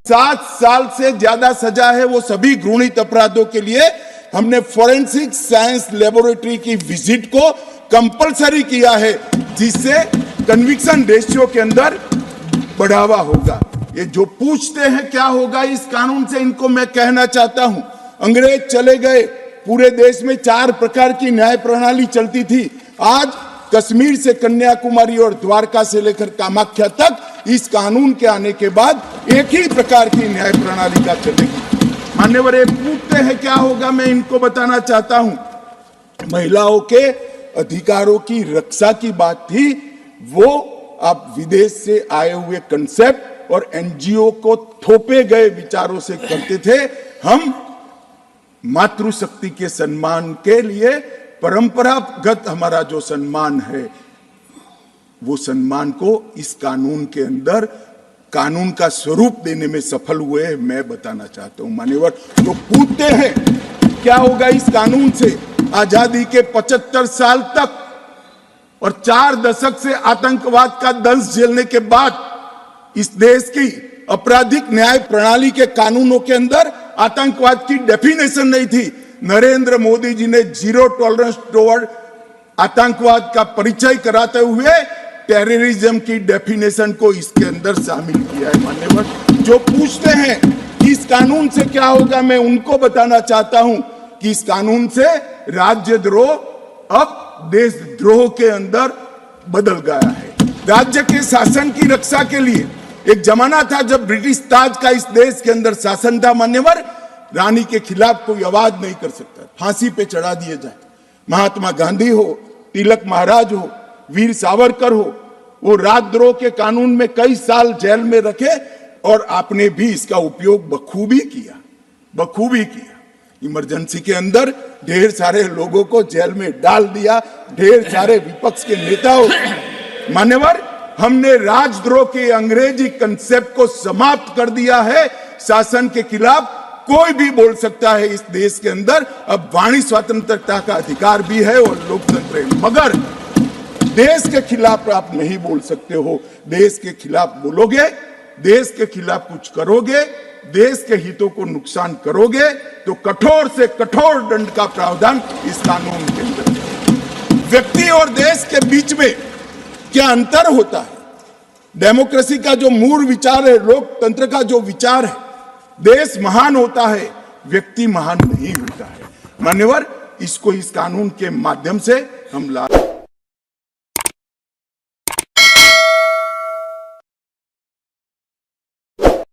7 साल से ज्यादा सजा है वो सभी घृणित अपराधों के लिए हमने फोरेंसिक साइंस लेबोरेटरी की विजिट को कंपलसरी किया है, जिससे कन्विक्शन रेशियो के अंदर बढ़ावा होगा। ये जो पूछते हैं क्या होगा इस कानून से, इनको मैं कहना चाहता हूं, अंग्रेज चले गए, पूरे देश में 4 प्रकार की न्याय प्रणाली चलती थी। आज कश्मीर से कन्याकुमारी और द्वारका से लेकर कामाख्या तक इस कानून के आने के बाद एक ही प्रकार की न्याय प्रणाली का चलेगी। मान्यवर, ये पूछते हैं क्या होगा, मैं इनको बताना चाहता हूं। महिलाओं के अधिकारों की रक्षा की बात थी, वो आप विदेश से आए हुए कंसेप्ट और एनजीओ को थोपे गए विचारों से करते थे। हम मातृशक्ति के सम्मान के लिए परंपरागत हमारा जो सम्मान है, वो सम्मान को इस कानून के अंदर कानून का स्वरूप देने में सफल हुए हैं, मैं बताना चाहता हूं। मान्यवर, जो पूछते हैं क्या होगा इस कानून से, आजादी के 75 साल तक और 4 दशक से आतंकवाद का दंश झेलने के बाद इस देश की आपराधिक न्याय प्रणाली के कानूनों के अंदर आतंकवाद की डेफिनेशन नहीं थी। नरेंद्र मोदी जी ने जीरो टॉलरेंस टुवर्ड आतंकवाद का परिचय कराते हुए टेररिज्म की डेफिनेशन को इसके अंदर शामिल किया है। मान्यवर, जो पूछते हैं कि इस कानून से क्या होगा, मैं उनको बताना चाहता हूं कि इस कानून से राज्यद्रोह अब देशद्रोह के अंदर बदल गया है। राज्य के शासन की रक्षा के लिए एक जमाना था जब ब्रिटिश ताज का इस देश के अंदर शासन था। मान्यवर, रानी के खिलाफ कोई आवाज नहीं कर सकता, फांसी पे चढ़ा दिए जाए। महात्मा गांधी हो, तिलक महाराज हो, वीर सावरकर हो, वो राजद्रोह के कानून में कई साल जेल में रखे और आपने भी इसका उपयोग बखूबी किया। इमरजेंसी के अंदर ढेर सारे लोगों को जेल में डाल दिया, ढेर सारे विपक्ष के नेताओं। मान्यवर, हमने राजद्रोह के अंग्रेजी कंसेप्ट को समाप्त कर दिया है। शासन के खिलाफ कोई भी बोल सकता है इस देश के अंदर। अब वाणी स्वतंत्रता का अधिकार भी है और लोकतंत्र है, मगर देश के खिलाफ आप नहीं बोल सकते हो। देश के खिलाफ बोलोगे, देश के खिलाफ कुछ करोगे, देश के हितों को नुकसान करोगे तो कठोर से कठोर दंड का प्रावधान इस कानून के अंदर है। व्यक्ति और देश के बीच में क्या अंतर होता है? डेमोक्रेसी का जो मूल विचार है, लोकतंत्र का जो विचार है, देश महान होता है, व्यक्ति महान नहीं होता है। मान्यवर, इसको इस कानून के माध्यम से हम ला